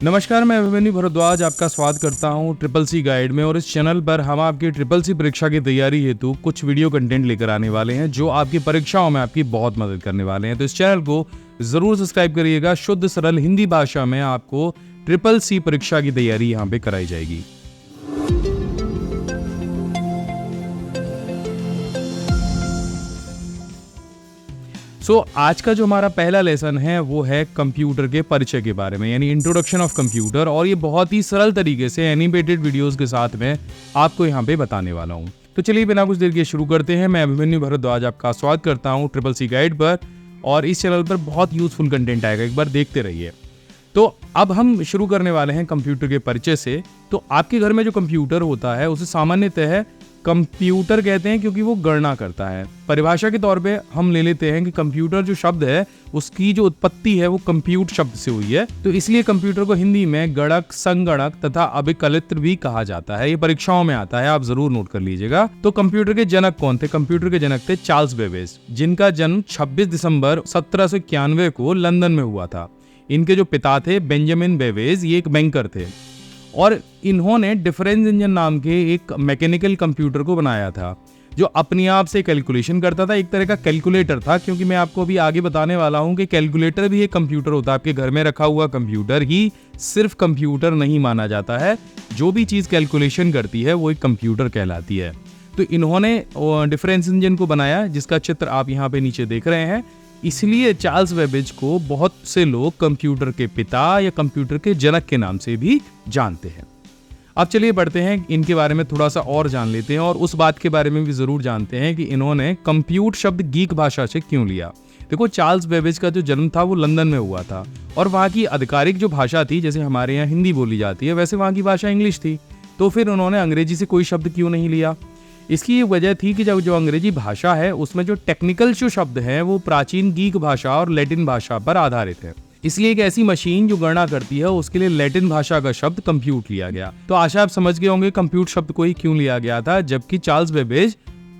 नमस्कार, मैं अभिमन्यु भरद्वाज आपका स्वागत करता हूं ट्रिपल सी गाइड में। और इस चैनल पर हम आपकी ट्रिपल सी परीक्षा की तैयारी हेतु कुछ वीडियो कंटेंट लेकर आने वाले हैं जो आपकी परीक्षाओं में आपकी बहुत मदद करने वाले हैं। तो इस चैनल को जरूर सब्सक्राइब करिएगा। शुद्ध सरल हिंदी भाषा में आपको ट्रिपल सी परीक्षा की तैयारी यहाँ पे कराई जाएगी। आज का जो हमारा पहला लेसन है वो है कंप्यूटर के परिचय के बारे में, यानी इंट्रोडक्शन ऑफ कंप्यूटर। और ये बहुत ही सरल तरीके से एनिमेटेड वीडियोस के साथ में आपको यहाँ पे बताने वाला हूँ। तो चलिए बिना कुछ देर के शुरू करते हैं। मैं अभिमन्यु भरद्वाज आपका स्वागत करता हूँ ट्रिपल सी गाइड पर, और इस चैनल पर बहुत यूजफुल कंटेंट आएगा, एक बार देखते रहिए। तो अब हम शुरू करने वाले हैं कंप्यूटर के परिचय से। तो आपके घर में जो कंप्यूटर होता है उसे सामान्यतः कंप्यूटर कहते हैं क्योंकि वो गणना करता है। परिभाषा के तौर पे हम ले लेते हैं कि कंप्यूटर जो शब्द है उसकी जो उत्पत्ति है वो कंप्यूट शब्द से हुई है। तो इसलिए कंप्यूटर को हिंदी में गणक, संगणक तथा अभिकलित्र भी कहा जाता है। ये परीक्षाओं में आता है, आप जरूर नोट कर लीजिएगा। तो कंप्यूटर के जनक कौन थे? कंप्यूटर के जनक थे चार्ल्स बेबेज, जिनका जन्म 26 दिसंबर 1791 को लंदन में हुआ था। इनके जो पिता थे बेंजामिन बेबेज, ये एक बैंकर थे और इन्होंने डिफरेंस इंजन नाम के एक मैकेनिकल कंप्यूटर को बनाया था जो अपने आप से कैलकुलेशन करता था। एक तरह का कैलकुलेटर था, क्योंकि मैं आपको अभी आगे बताने वाला हूं कि कैलकुलेटर भी एक कंप्यूटर होता है। आपके घर में रखा हुआ कंप्यूटर ही सिर्फ कंप्यूटर नहीं माना जाता है, जो भी चीज कैलकुलेशन करती है वो एक कंप्यूटर कहलाती है। तो इन्होंने डिफरेंस इंजन को बनाया, जिसका चित्र आप यहाँ पे नीचे देख रहे हैं। इसलिए चार्ल्स बेबेज को बहुत से लोग कंप्यूटर के पिता या कंप्यूटर के जनक के नाम से भी जानते हैं। अब चलिए बढ़ते हैं, इनके बारे में थोड़ा सा और जान लेते हैं और उस बात के बारे में भी जरूर जानते हैं कि इन्होंने कंप्यूट शब्द गीक भाषा से क्यों लिया। देखो, चार्ल्स बेबेज का जो जन्म था वो लंदन में हुआ था और वहाँ की आधिकारिक जो भाषा थी, जैसे हमारे यहाँ हिंदी बोली जाती है वैसे वहाँ की भाषा इंग्लिश थी। तो फिर उन्होंने अंग्रेजी से कोई शब्द क्यों नहीं लिया? इसकी ये वजह थी कि जो अंग्रेजी भाषा है उसमें जो टेक्निकल जो शब्द हैं वो प्राचीन गीक भाषा और लैटिन भाषा पर आधारित है। इसलिए एक ऐसी मशीन जो गणना करती है उसके लिए लैटिन भाषा का शब्द कंप्यूट लिया गया। तो आशा आप समझ गए होंगे कंप्यूट शब्द को ही क्यों लिया गया था, जबकि चार्ल्स बेबेज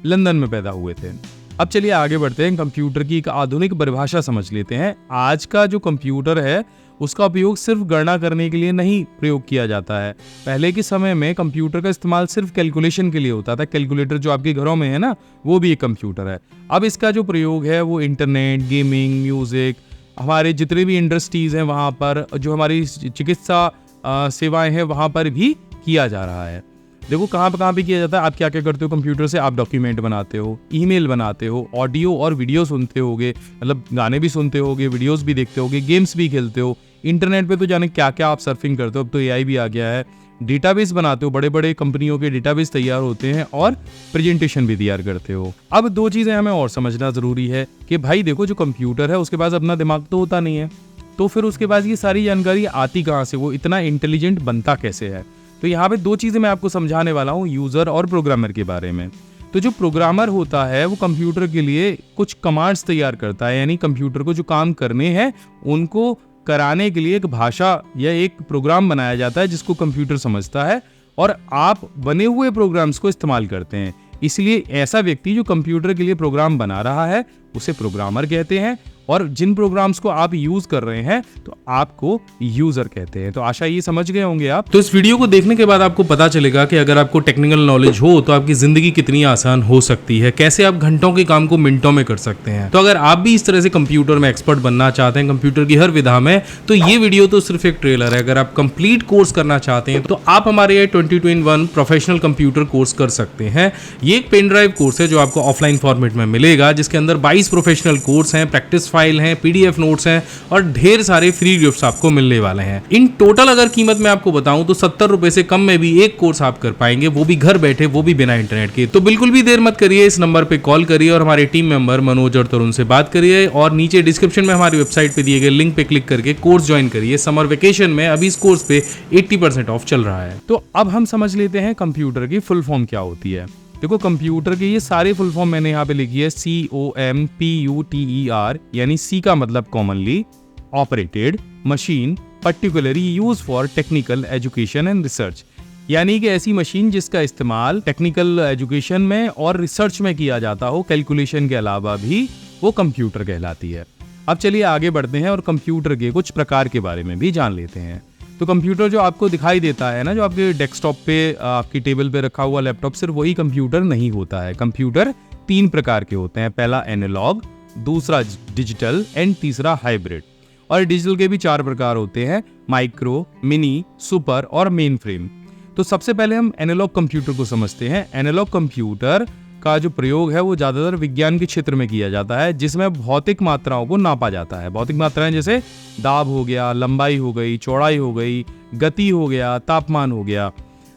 लंदन में पैदा हुए थे। अब चलिए आगे बढ़ते हैं, कंप्यूटर की एक आधुनिक परिभाषा समझ लेते हैं। आज का जो कंप्यूटर है उसका उपयोग सिर्फ गणना करने के लिए नहीं प्रयोग किया जाता है। पहले के समय में कंप्यूटर का इस्तेमाल सिर्फ कैलकुलेशन के लिए होता था। कैलकुलेटर जो आपके घरों में है ना, वो भी एक कंप्यूटर है। अब इसका जो प्रयोग है वो इंटरनेट, गेमिंग, म्यूजिक, हमारे जितने भी इंडस्ट्रीज हैं वहाँ पर, जो हमारी चिकित्सा सेवाएं हैं वहाँ पर भी किया जा रहा है। देखो कहाँ पे किया जाता है। आप क्या क्या करते हो कंप्यूटर से? आप डॉक्यूमेंट बनाते हो, ईमेल बनाते हो, ऑडियो और वीडियो सुनते होगे, मतलब गाने भी सुनते होगे, वीडियोस भी देखते होगे, गेम्स भी खेलते हो। इंटरनेट पे तो जाने क्या क्या आप सर्फिंग करते हो। अब तो एआई भी आ गया है। डेटाबेस बनाते हो, बड़े बड़े कंपनियों के डेटाबेस तैयार होते हैं और प्रेजेंटेशन भी तैयार करते हो। अब दो चीजें हमें और समझना जरूरी है कि भाई देखो, जो कंप्यूटर है उसके पास अपना दिमाग तो होता नहीं है, तो फिर उसके पास ये सारी जानकारी आती कहाँ से? वो इतना इंटेलिजेंट बनता कैसे है? तो यहाँ पे दो चीजें मैं आपको समझाने वाला हूँ, यूजर और प्रोग्रामर के बारे में। तो जो प्रोग्रामर होता है वो कंप्यूटर के लिए कुछ कमांड्स तैयार करता है, यानी कंप्यूटर को जो काम करने हैं उनको कराने के लिए एक भाषा या एक प्रोग्राम बनाया जाता है जिसको कंप्यूटर समझता है, और आप बने हुए प्रोग्राम्स को इस्तेमाल करते हैं। इसलिए ऐसा व्यक्ति जो कंप्यूटर के लिए प्रोग्राम बना रहा है उसे प्रोग्रामर कहते हैं, और जिन प्रोग्राम्स को आप यूज कर रहे हैं तो आपको यूजर कहते हैं। तो आशा ये समझ गए होंगे आप। तो इस वीडियो को देखने के बाद आपको पता चलेगा कि अगर आपको टेक्निकल नॉलेज हो तो आपकी जिंदगी कितनी आसान हो सकती है, कैसे आप घंटों के काम को मिनटों में कर सकते हैं। तो अगर आप भी इस तरह से कंप्यूटर में एक्सपर्ट बनना चाहते हैं, कंप्यूटर की हर विधा में, तो ये वीडियो तो सिर्फ एक ट्रेलर है। अगर आप कंप्लीट कोर्स करना चाहते हैं तो आप हमारे 2021 प्रोफेशनल कंप्यूटर कोर्स कर सकते हैं। ये एक पेन ड्राइव कोर्स है जो आपको ऑफलाइन फॉर्मेट में मिलेगा, जिसके अंदर 22 प्रोफेशनल कोर्स हैं, प्रैक्टिस फाइल हैं, पीडीएफ नोट्स हैं और ढेर सारे फ्री गिफ्ट्स आपको मिलने वाले हैं। इन टोटल अगर कीमत में आपको बताऊं तो 70 रुपए से कम में भी एक कोर्स आप कर पाएंगे, वो भी घर बैठे, वो भी बिना इंटरनेट के। तो बिल्कुल भी देर मत करिए, इस नंबर पे कॉल करिए और हमारे टीम मेंबर मनोज और तरुण से बात करिए, और नीचे डिस्क्रिप्शन में हमारी वेबसाइट पे दिए गए लिंक पे क्लिक करके कोर्स ज्वाइन करिए। समर वेकेशन में अभी इस कोर्स पे 80% ऑफ चल रहा है। तो अब हम समझ लेते हैं कंप्यूटर की फुल फॉर्म क्या होती है। देखो, कंप्यूटर की ये सारे फुल फॉर्म मैंने यहाँ पे लिखी है, COMPUTER, यानी C का मतलब commonly, operated, machine, particularly use for technical education and research, यानी कि ऐसी मशीन जिसका इस्तेमाल टेक्निकल एजुकेशन में और रिसर्च में किया जाता हो, कैलकुलेशन के अलावा भी, वो कंप्यूटर कहलाती है। अब चलिए आगे बढ़ते हैं और कंप्यूटर के कुछ प्रकार के बारे में भी जान लेते हैं। तो कंप्यूटर जो आपको दिखाई देता है ना, जो आपके डेस्कटॉप पे आपकी टेबल पे रखा हुआ लैपटॉप, सिर्फ वही कंप्यूटर नहीं होता है। कंप्यूटर 3 प्रकार के होते हैं, पहला एनालॉग, दूसरा डिजिटल एंड तीसरा हाइब्रिड। और डिजिटल के भी 4 प्रकार होते हैं, माइक्रो, मिनी, सुपर और मेन फ्रेम। तो सबसे पहले हम एनालॉग कंप्यूटर को समझते हैं। एनालॉग कंप्यूटर का जो प्रयोग है वो ज़्यादातर विज्ञान के क्षेत्र में किया जाता है, जिसमें भौतिक मात्राओं को नापा जाता है। भौतिक मात्राएं जैसे दाब हो गया, लंबाई हो गई, चौड़ाई हो गई, गति हो गया, तापमान हो गया,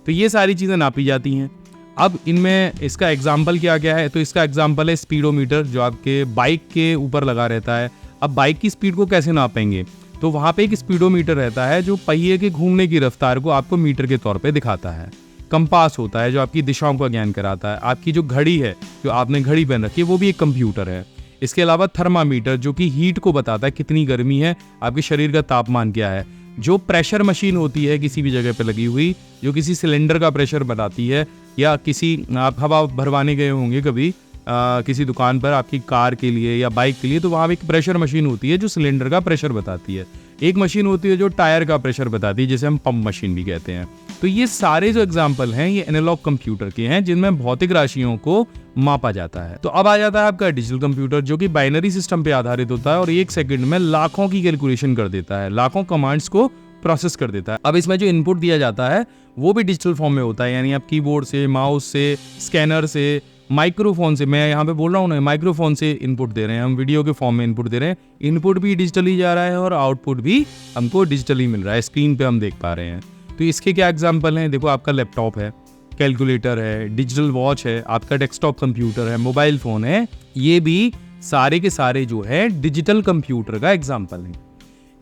तो ये सारी चीज़ें नापी जाती हैं। अब इनमें इसका एग्जाम्पल क्या क्या है, तो इसका एग्जाम्पल है स्पीडोमीटर, जो आपके बाइक के ऊपर लगा रहता है। अब बाइक की स्पीड को कैसे नापेंगे, तो वहाँ पे एक स्पीडोमीटर रहता है जो पहिए के घूमने की रफ्तार को आपको मीटर के तौर पे दिखाता है। कंपास होता है जो आपकी दिशाओं का ज्ञान कराता है। आपकी जो घड़ी है, जो आपने घड़ी पहन रखी है, वो भी एक कंप्यूटर है। इसके अलावा थर्मामीटर, जो कि हीट को बताता है, कितनी गर्मी है, आपके शरीर का तापमान क्या है। जो प्रेशर मशीन होती है किसी भी जगह पे लगी हुई, जो किसी सिलेंडर का प्रेशर बताती है, या किसी आप हवा भरवाने गए होंगे कभी किसी दुकान पर आपकी कार के लिए या बाइक के लिए, तो वहाँ एक प्रेशर मशीन होती है जो सिलेंडर का प्रेशर बताती है। एक मशीन होती है जो टायर का प्रेशर बताती है, जिसे हम पंप मशीन भी कहते हैं। तो ये सारे जो एग्जाम्पल हैं ये एनालॉग कंप्यूटर के हैं, जिनमें भौतिक राशियों को मापा जाता है। तो अब आ जाता है आपका डिजिटल कंप्यूटर, जो कि बाइनरी सिस्टम पे आधारित होता है और 1 सेकंड में लाखों की कैलकुलेशन कर देता है, लाखों कमांड्स को प्रोसेस कर देता है। अब इसमें जो इनपुट दिया जाता है वो भी डिजिटल फॉर्म में होता है, यानी आप कीबोर्ड से, माउस से, स्कैनर से, माइक्रोफोन से, मैं यहाँ पे बोल रहा हूँ ना, माइक्रोफोन से इनपुट दे रहे हैं, हम वीडियो के फॉर्म में इनपुट दे रहे हैं। इनपुट भी डिजिटली जा रहा है और आउटपुट भी हमको डिजिटली मिल रहा है, स्क्रीन पे हम देख पा रहे हैं। तो इसके क्या एग्जाम्पल हैं, देखो आपका लैपटॉप है, कैलकुलेटर है, डिजिटल वॉच है, आपका डेस्कटॉप कंप्यूटर है, मोबाइल फ़ोन है, ये भी सारे के सारे जो है डिजिटल कंप्यूटर का एग्जाम्पल है।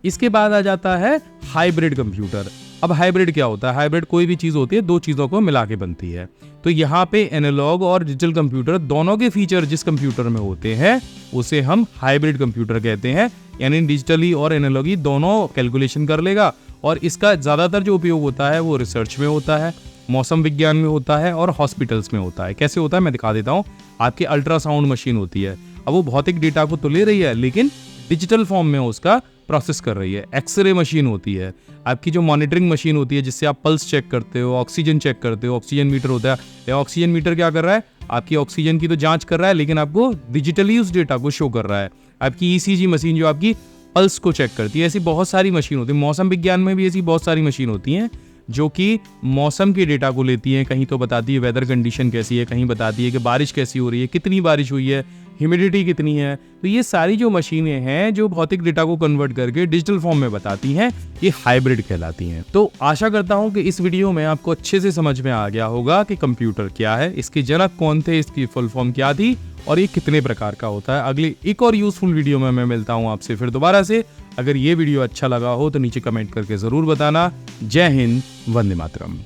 इसके बाद आ जाता है हाइब्रिड कंप्यूटर। अब हाइब्रिड क्या होता है, हाइब्रिड कोई भी चीज़ होती है 2 चीज़ों को मिला के बनती है। तो यहाँ पे एनालॉग और डिजिटल कंप्यूटर दोनों के फीचर जिस कंप्यूटर में होते हैं उसे हम हाइब्रिड कंप्यूटर कहते हैं, यानी डिजिटली और एनालॉगी दोनों कैलकुलेशन कर लेगा। और इसका ज़्यादातर जो उपयोग होता है वो रिसर्च में होता है, मौसम विज्ञान में होता है और हॉस्पिटल्स में होता है। कैसे होता है मैं दिखा देता हूँ। आपकी अल्ट्रासाउंड मशीन होती है, अब वो भौतिक डेटा को तो ले रही है लेकिन डिजिटल फॉर्म में उसका प्रोसेस कर रही है। एक्सरे मशीन होती है, आपकी जो मॉनिटरिंग मशीन होती है जिससे आप पल्स चेक करते हो, ऑक्सीजन चेक करते हो, ऑक्सीजन मीटर होता है। ऑक्सीजन मीटर क्या कर रहा है, आपकी ऑक्सीजन की तो जांच कर रहा है लेकिन आपको डिजिटली उस डेटा को शो कर रहा है। आपकी ईसीजी मशीन जो आपकी पल्स को चेक करती है। ऐसी बहुत सारी मशीन होती है। मौसम विज्ञान में भी ऐसी बहुत सारी मशीन होती हैं जो कि मौसम के डेटा को लेती हैं। कहीं तो बताती है वेदर कंडीशन कैसी है, कहीं बताती है कि बारिश कैसी हो रही है, कितनी बारिश हुई है, ह्यूमिडिटी कितनी है। तो ये सारी जो मशीनें हैं जो भौतिक डेटा को कन्वर्ट करके डिजिटल फॉर्म में बताती हैं, ये हाइब्रिड कहलाती हैं। तो आशा करता हूं कि इस वीडियो में आपको अच्छे से समझ में आ गया होगा कि कंप्यूटर क्या है, इसके जनक कौन थे, इसकी फुल फॉर्म क्या थी और ये कितने प्रकार का होता है। अगली एक और यूजफुल वीडियो में मैं मिलता हूं आपसे फिर दोबारा से। अगर ये वीडियो अच्छा लगा हो तो नीचे कमेंट करके जरूर बताना। जय हिंद, वंदे मातरम।